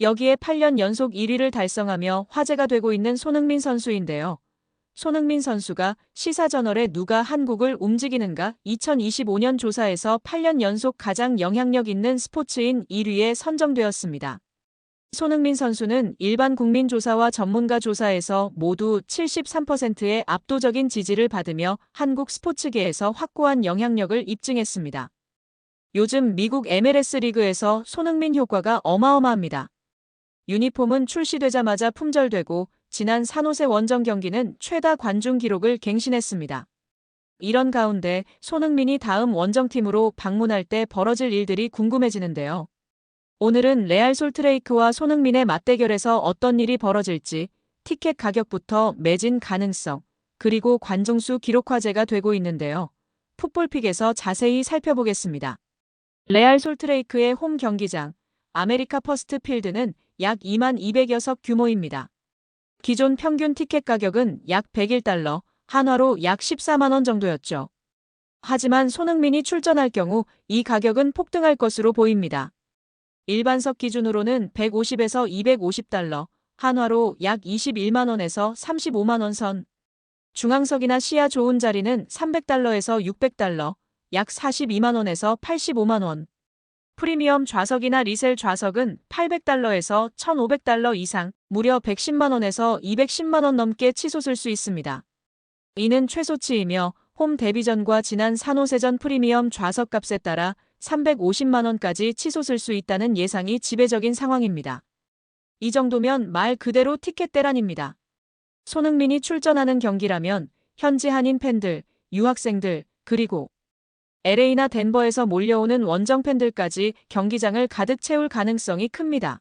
여기에 8년 연속 1위를 달성하며 화제가 되고 있는 손흥민 선수인데요. 손흥민 선수가 시사저널의 누가 한국을 움직이는가 2025년 조사에서 8년 연속 가장 영향력 있는 스포츠인 1위에 선정되었습니다. 손흥민 선수는 일반 국민 조사와 전문가 조사에서 모두 73%의 압도적인 지지를 받으며 한국 스포츠계에서 확고한 영향력을 입증했습니다. 요즘 미국 MLS 리그에서 손흥민 효과가 어마어마합니다. 유니폼은 출시되자마자 품절되고 지난 산호세 원정 경기는 최다 관중 기록을 갱신했습니다. 이런 가운데 손흥민이 다음 원정팀으로 방문할 때 벌어질 일들이 궁금해지는데요. 오늘은 레알 솔트레이크와 손흥민의 맞대결에서 어떤 일이 벌어질지, 티켓 가격부터 매진 가능성, 그리고 관중수 기록 화제가 되고 있는데요. 풋볼픽에서 자세히 살펴보겠습니다. 레알 솔트레이크의 홈 경기장, 아메리카 퍼스트 필드는 약 2200여석 규모입니다. 기존 평균 티켓 가격은 약 101달러, 한화로 약 14만 원 정도였죠. 하지만 손흥민이 출전할 경우 이 가격은 폭등할 것으로 보입니다. 일반석 기준으로는 150에서 250달러, 한화로 약 21만 원에서 35만 원 선. 중앙석이나 시야 좋은 자리는 300달러에서 600달러, 약 42만 원에서 85만 원. 프리미엄 좌석이나 리셀 좌석은 800달러에서 1,500달러 이상, 무려 110만 원에서 210만 원 넘게 치솟을 수 있습니다. 이는 최소치이며 홈 데뷔전과 지난 산호세전 프리미엄 좌석값에 따라 350만 원까지 치솟을 수 있다는 예상이 지배적인 상황입니다. 이 정도면 말 그대로 티켓 대란입니다. 손흥민이 출전하는 경기라면 현지 한인 팬들, 유학생들, 그리고 LA나 덴버에서 몰려오는 원정 팬들까지 경기장을 가득 채울 가능성이 큽니다.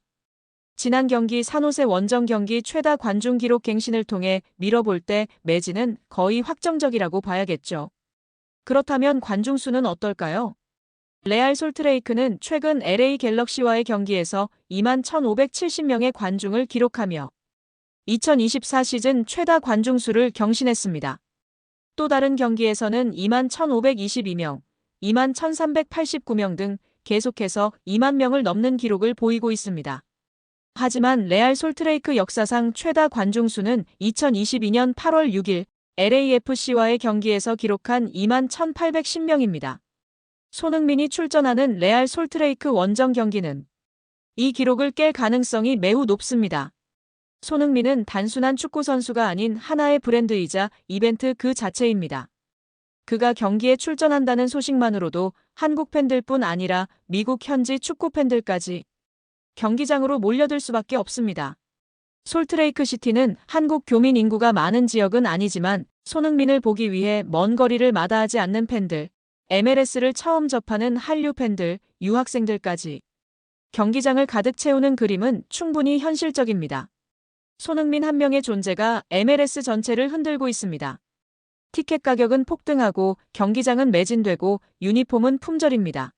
지난 경기 산호세 원정 경기 최다 관중 기록 갱신을 통해 미뤄볼 때 매진은 거의 확정적이라고 봐야겠죠. 그렇다면 관중 수는 어떨까요? 레알 솔트레이크는 최근 LA 갤럭시와의 경기에서 21,570명의 관중을 기록하며 2024 시즌 최다 관중 수를 경신했습니다. 또 다른 경기에서는 21,522명, 21,389명 등 계속해서 2만 명을 넘는 기록을 보이고 있습니다. 하지만 레알 솔트레이크 역사상 최다 관중 수는 2022년 8월 6일 LAFC와의 경기에서 기록한 21,810명입니다. 손흥민이 출전하는 레알 솔트레이크 원정 경기는 이 기록을 깰 가능성이 매우 높습니다. 손흥민은 단순한 축구 선수가 아닌 하나의 브랜드이자 이벤트 그 자체입니다. 그가 경기에 출전한다는 소식만으로도 한국 팬들뿐 아니라 미국 현지 축구 팬들까지 경기장으로 몰려들 수밖에 없습니다. 솔트레이크 시티는 한국 교민 인구가 많은 지역은 아니지만 손흥민을 보기 위해 먼 거리를 마다하지 않는 팬들, MLS를 처음 접하는 한류 팬들, 유학생들까지 경기장을 가득 채우는 그림은 충분히 현실적입니다. 손흥민 한 명의 존재가 MLS 전체를 흔들고 있습니다. 티켓 가격은 폭등하고 경기장은 매진되고 유니폼은 품절입니다.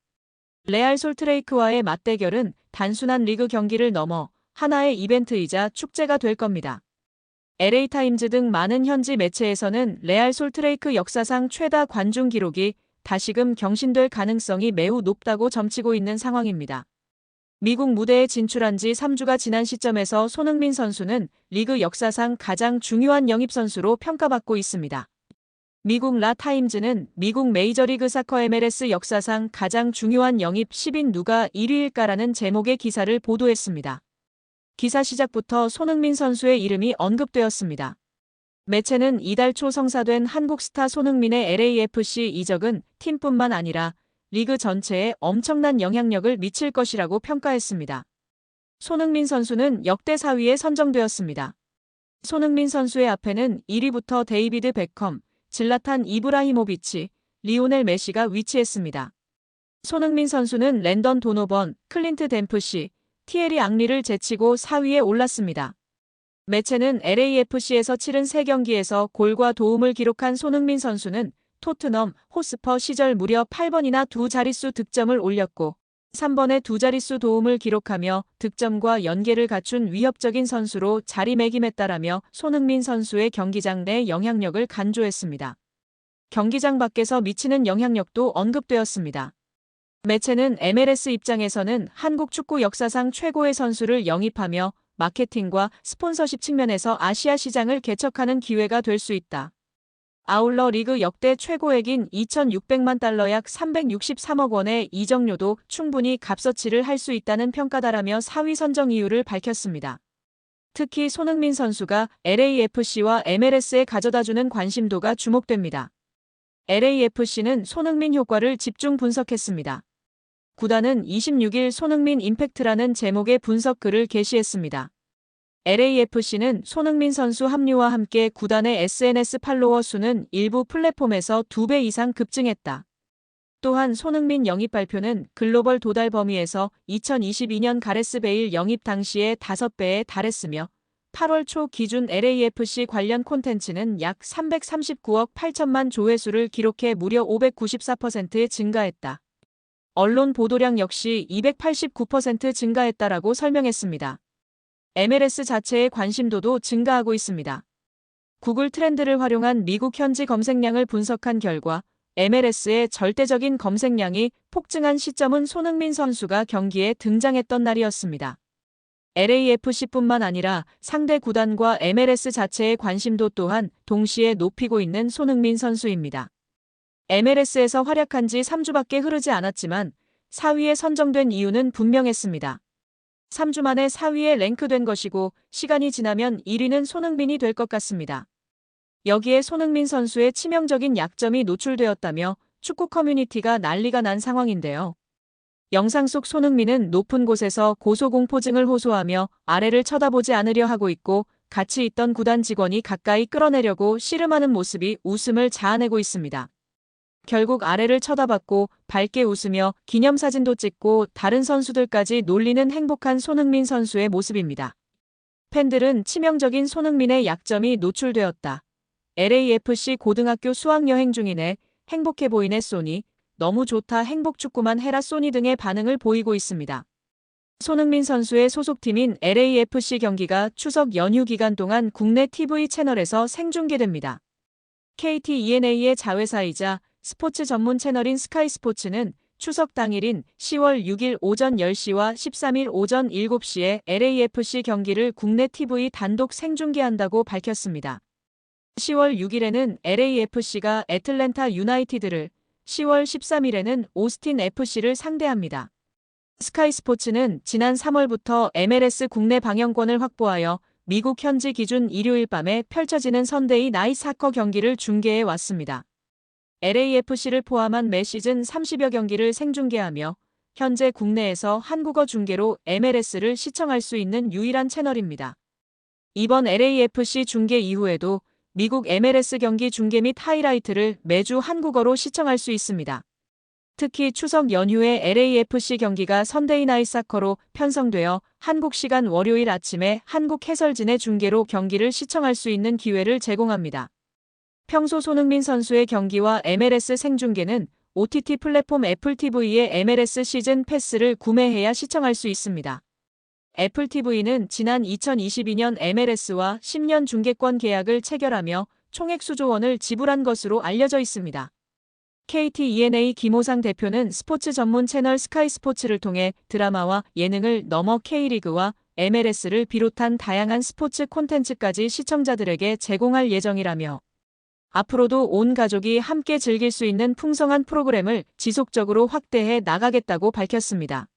레알 솔트레이크와의 맞대결은 단순한 리그 경기를 넘어 하나의 이벤트이자 축제가 될 겁니다. LA타임즈 등 많은 현지 매체에서는 레알 솔트레이크 역사상 최다 관중 기록이 다시금 경신될 가능성이 매우 높다고 점치고 있는 상황입니다. 미국 무대에 진출한 지 3주가 지난 시점에서 손흥민 선수는 리그 역사상 가장 중요한 영입 선수로 평가받고 있습니다. 미국 라 타임즈는 미국 메이저리그 사커 MLS 역사상 가장 중요한 영입 10인 누가 1위일까라는 제목의 기사를 보도했습니다. 기사 시작부터 손흥민 선수의 이름이 언급되었습니다. 매체는 이달 초 성사된 한국 스타 손흥민의 LAFC 이적은 팀뿐만 아니라 리그 전체에 엄청난 영향력을 미칠 것이라고 평가했습니다. 손흥민 선수는 역대 4위에 선정되었습니다. 손흥민 선수의 앞에는 1위부터 데이비드 베컴, 질라탄 이브라히모비치, 리오넬 메시가 위치했습니다. 손흥민 선수는 랜던 도노번, 클린트 댐프시, 티에리 앙리를 제치고 4위에 올랐습니다. 매체는 LAFC에서 치른 3경기에서 골과 도움을 기록한 손흥민 선수는 토트넘, 호스퍼 시절 무려 8번이나 두 자릿수 득점을 올렸고 3번에 두 자릿수 도움을 기록하며 득점과 연계를 갖춘 위협적인 선수로 자리매김했다라며 손흥민 선수의 경기장 내 영향력을 간주했습니다. 경기장 밖에서 미치는 영향력도 언급되었습니다. 매체는 MLS 입장에서는 한국 축구 역사상 최고의 선수를 영입하며 마케팅과 스폰서십 측면에서 아시아 시장을 개척하는 기회가 될 수 있다. 아울러 리그 역대 최고액인 2,600만 달러 약 363억 원의 이적료도 충분히 값어치를 할 수 있다는 평가다라며 4위 선정 이유를 밝혔습니다. 특히 손흥민 선수가 LAFC와 MLS에 가져다주는 관심도가 주목됩니다. LAFC는 손흥민 효과를 집중 분석했습니다. 구단은 26일 손흥민 임팩트라는 제목의 분석 글을 게시했습니다. LAFC는 손흥민 선수 합류와 함께 구단의 SNS 팔로워 수는 일부 플랫폼에서 2배 이상 급증했다. 또한 손흥민 영입 발표는 글로벌 도달 범위에서 2022년 가레스 베일 영입 당시의 5배에 달했으며 8월 초 기준 LAFC 관련 콘텐츠는 약 339억 8천만 조회수를 기록해 무려 594% 증가했다. 언론 보도량 역시 289% 증가했다라고 설명했습니다. MLS 자체의 관심도도 증가하고 있습니다. 구글 트렌드를 활용한 미국 현지 검색량을 분석한 결과 MLS의 절대적인 검색량이 폭증한 시점은 손흥민 선수가 경기에 등장했던 날이었습니다. LAFC뿐만 아니라 상대 구단과 MLS 자체의 관심도 또한 동시에 높이고 있는 손흥민 선수입니다. MLS에서 활약한 지 3주밖에 흐르지 않았지만 4위에 선정된 이유는 분명했습니다. 3주 만에 4위에 랭크된 것이고 시간이 지나면 1위는 손흥민이 될 것 같습니다. 여기에 손흥민 선수의 치명적인 약점이 노출되었다며 축구 커뮤니티가 난리가 난 상황인데요. 영상 속 손흥민은 높은 곳에서 고소공포증을 호소하며 아래를 쳐다보지 않으려 하고 있고 같이 있던 구단 직원이 가까이 끌어내려고 씨름하는 모습이 웃음을 자아내고 있습니다. 결국 아래를 쳐다봤고 밝게 웃으며 기념사진도 찍고 다른 선수들까지 놀리는 행복한 손흥민 선수의 모습입니다. 팬들은 치명적인 손흥민의 약점이 노출되었다. LAFC 고등학교 수학여행 중이네. 행복해 보이네 쏘니. 너무 좋다 행복축구만 해라 쏘니 등의 반응을 보이고 있습니다. 손흥민 선수의 소속팀인 LAFC 경기가 추석 연휴 기간 동안 국내 TV 채널에서 생중계됩니다. KT-ENA의 자회사이자 스포츠 전문 채널인 스카이스포츠는 추석 당일인 10월 6일 오전 10시와 13일 오전 7시에 LAFC 경기를 국내 TV 단독 생중계한다고 밝혔습니다. 10월 6일에는 LAFC가 애틀랜타 유나이티드를, 10월 13일에는 오스틴 FC를 상대합니다. 스카이스포츠는 지난 3월부터 MLS 국내 방영권을 확보하여 미국 현지 기준 일요일 밤에 펼쳐지는 선데이 나잇 사커 경기를 중계해 왔습니다. LAFC를 포함한 매 시즌 30여 경기를 생중계하며 현재 국내에서 한국어 중계로 MLS를 시청할 수 있는 유일한 채널입니다. 이번 LAFC 중계 이후에도 미국 MLS 경기 중계 및 하이라이트를 매주 한국어로 시청할 수 있습니다. 특히 추석 연휴에 LAFC 경기가 선데이 나잇 사커로 편성되어 한국 시간 월요일 아침에 한국 해설진의 중계로 경기를 시청할 수 있는 기회를 제공합니다. 평소 손흥민 선수의 경기와 MLS 생중계는 OTT 플랫폼 애플TV의 MLS 시즌 패스를 구매해야 시청할 수 있습니다. 애플TV는 지난 2022년 MLS와 10년 중계권 계약을 체결하며 총액 수조 원을 지불한 것으로 알려져 있습니다. KT-ENA 김호상 대표는 스포츠 전문 채널 스카이스포츠를 통해 드라마와 예능을 넘어 K리그와 MLS를 비롯한 다양한 스포츠 콘텐츠까지 시청자들에게 제공할 예정이라며 앞으로도 온 가족이 함께 즐길 수 있는 풍성한 프로그램을 지속적으로 확대해 나가겠다고 밝혔습니다.